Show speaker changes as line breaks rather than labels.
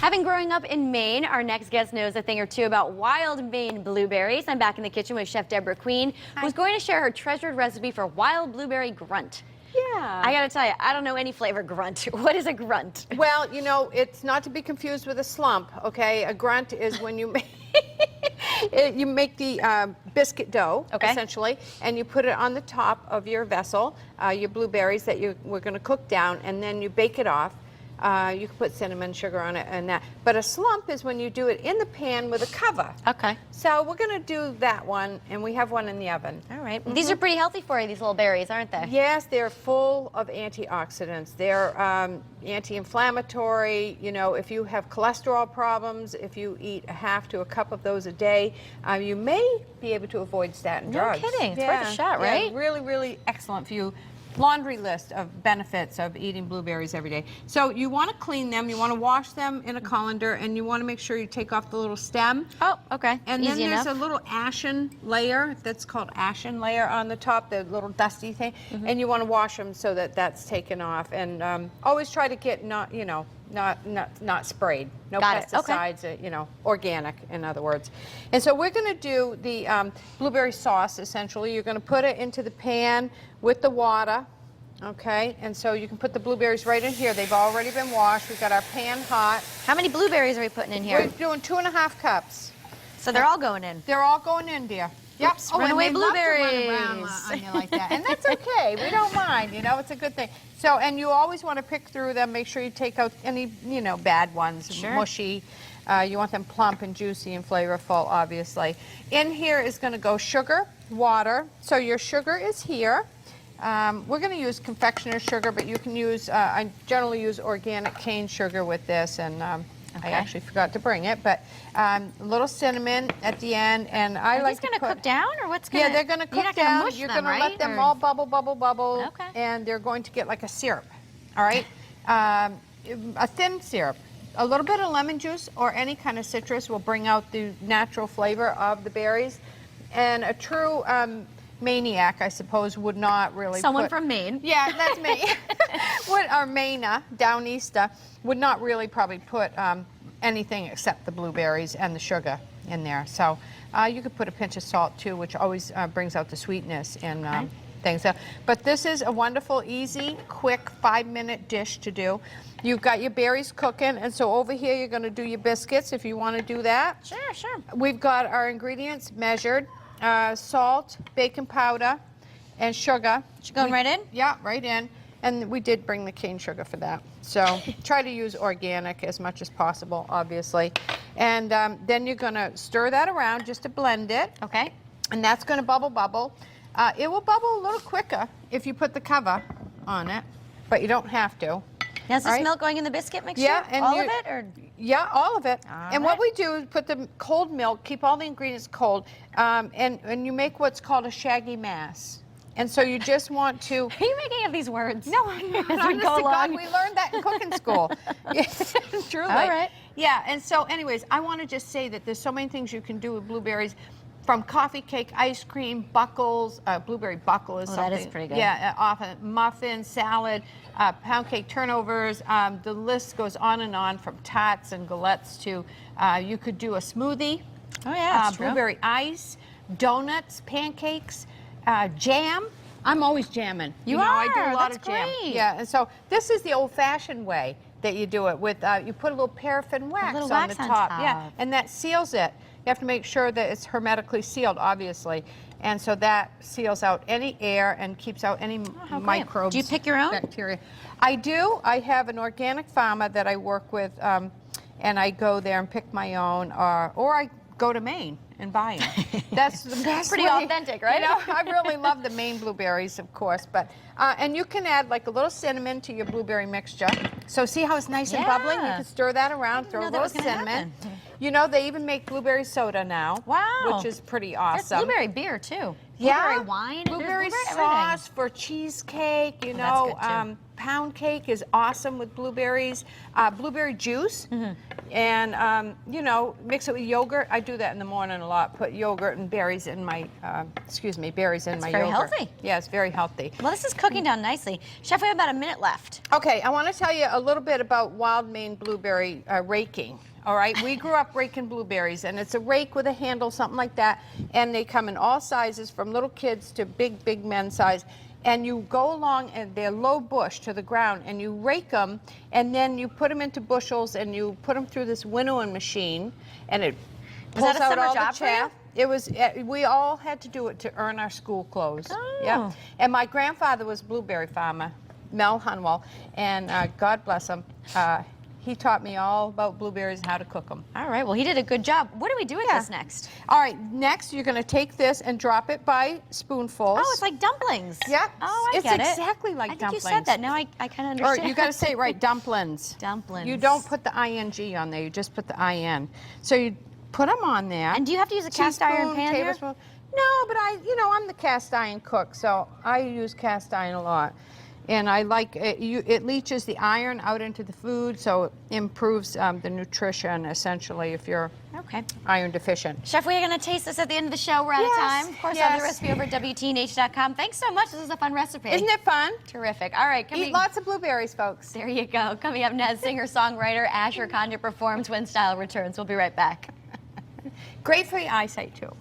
Having growing up in Maine, our next guest knows a thing or two about wild Maine blueberries. I'm back in the kitchen with Chef Debra Queen, who's going to share her treasured recipe for wild blueberry grunt.
Yeah.
I gotta tell you, I don't know any flavor grunt. What is a grunt?
Well, you know, it's not to be confused with a slump, okay? A grunt is when you make, you make the biscuit dough, essentially, and you put it on the top of your vessel, your blueberries that we're going to cook down, and then you bake it off. You can put cinnamon, sugar on it, and that. But a slump is when you do it in the pan with a cover.
Okay.
So we're going to do that one, and we have one in the oven.
All right. These are pretty healthy for you, these little berries, aren't they?
Yes, they're full of antioxidants. They're anti-inflammatory. You know, if you have cholesterol problems, if you eat a half to a cup of those a day, you may be able to avoid statin drugs.
No kidding. It's worth a shot, right?
Yeah, really, really excellent for you. Laundry list of benefits of eating blueberries every day. So you want to clean them, you want to wash them in a colander, and you want to make sure you take off the little stem.
Oh, okay.
And
Easy
then there's
enough.
a little ashen layer, that's called ashen layer on the top, the little dusty thing, and you want to wash them so that that's taken off. And always try to get not sprayed, no pesticides, you know, organic, in other words. And so we're going to do the blueberry sauce, essentially. You're going to put it into the pan with the water, okay? And so you can put the blueberries right in here. They've already been washed. We've got our pan hot.
How many blueberries are we putting in here?
We're doing 2.5 cups.
So they're all going in?
They're all going in, dear. Yep.
Oops, runaway blueberries.
Love to run around on you like that. And that's okay. We don't mind, you know, it's a good thing. So, and you always want to pick through them, make sure you take out any, you know, bad ones, mushy. You want them plump and juicy and flavorful, obviously. In here is going to go sugar, water. So your sugar is here. We're going to use confectioner's sugar, but you can use, I generally use organic cane sugar with this, and I actually forgot to bring it, but a little cinnamon at the end, and I like to put... Are these going to
cook down, or what's going to...
Yeah, they're going to cook down. You're going to let them all bubble, bubble, bubble, and they're going to get like a syrup, all right? A thin syrup. A little bit of lemon juice or any kind of citrus will bring out the natural flavor of the berries, and a true maniac, I suppose, would not really
Someone from Maine.
Yeah, that's me. Or Maine, down easter, would not really probably put anything except the blueberries and the sugar in there. So you could put a pinch of salt too, which always brings out the sweetness in things. But this is a wonderful, easy, quick 5-minute dish to do. You've got your berries cooking, and so over here you're going to do your biscuits if you want to do that.
Sure, sure.
We've got our ingredients measured. Salt, baking powder, and sugar.
Going right in?
Yeah, right in. And we did bring the cane sugar for that. So try to use organic as much as possible, obviously. And then you're going to stir that around just to blend it.
Okay.
And that's going to bubble, bubble. It will bubble a little quicker if you put the cover on it, but you don't have to.
Now, is this milk going in the biscuit mixture?
Yeah. And
all of it? Or?
Yeah, all of it.
All
what we do is put the cold milk, keep all the ingredients cold, and you make what's called a shaggy mass. And so you just want to...
Are you making up these words?
No, I'm not.
As we go along.
We learned that in cooking school. Truly.
All right.
Yeah, and so anyways, I want to just say that there's so many things you can do with blueberries. From coffee cake, ice cream, buckles, blueberry buckle is something.
That is pretty good.
Yeah, often muffin, salad, pound cake turnovers. The list goes on and on, from tarts and galettes to you could do a smoothie.
Oh yeah, that's
blueberry ice, donuts, pancakes, jam. I'm always jamming.
You
know,
are.
I do a lot of
That's
jam.
great.
Yeah, and so this is the old-fashioned way that you do it with. You put a little paraffin wax on the top. Yeah, and that seals it. You have to make sure that it's hermetically sealed, obviously. And so that seals out any air and keeps out any microbes.
Do you pick your own?
Bacteria. I do. I have an organic farmer that I work with, and I go there and pick my own, or I go to Maine and buy them. That's the best
Pretty
way.
authentic, right?
You know, I really love the Maine blueberries, of course, but and you can add like a little cinnamon to your blueberry mixture. So see how it's nice and bubbling? You can stir that around, throw a little cinnamon. You know, they even make blueberry soda now.
Wow.
Which is pretty awesome.
There's blueberry beer, too. blueberry wine.
Blueberry
There's
sauce for cheesecake, you know.
that's good, too.
Pound cake is awesome with blueberries. Blueberry juice, and you know, mix it with yogurt. I do that in the morning a lot. Put yogurt and berries in my, berries in my
very
yogurt.
healthy.
Yeah, it's very healthy.
Well, this is cooking down nicely. Chef, we have about a minute left.
Okay, I want to tell you a little bit about wild Maine blueberry raking. All right, we grew up raking blueberries, and it's a rake with a handle, something like that, and they come in all sizes, from little kids to big men size. And you go along, and they're low bush to the ground, and you rake them, and then you put them into bushels, and you put them through this winnowing machine, and it
Was
pulls
that a
out
summer
all
job
the
for you?
chaff. It was. We all had to do it to earn our school clothes.
Oh.
Yeah. And my grandfather was a blueberry farmer, Mel Hunwell, and God bless him. He taught me all about blueberries and how to cook them.
All right, well, he did a good job. What do we do with this next?
All right, next you're going to take this and drop it by spoonfuls.
Oh, it's like dumplings.
Yep.
Oh, I
it's
get it.
exactly like
I think
dumplings.
you said that. Now I kind of
Or
understand.
you got to say it right, dumplings.
Dumplings.
You don't put the ing on there. You just put the in. So you put them on there.
And do you have to use a cast iron pan here?
Tablespoon. No, but I'm the cast iron cook, so I use cast iron a lot. And I like it. It leaches the iron out into the food, so it improves the nutrition, essentially, if you're iron deficient.
Chef, we're going to taste this at the end of the show. We're out of time. Of course, I have the recipe over at WTNH.com. Thanks so much. This is a fun recipe.
Isn't it fun?
Terrific. All right.
Eat lots of blueberries, folks.
There you go. Coming up next, singer-songwriter Asher Condit performs when Style returns. We'll be right back.
Great for your eyesight, too.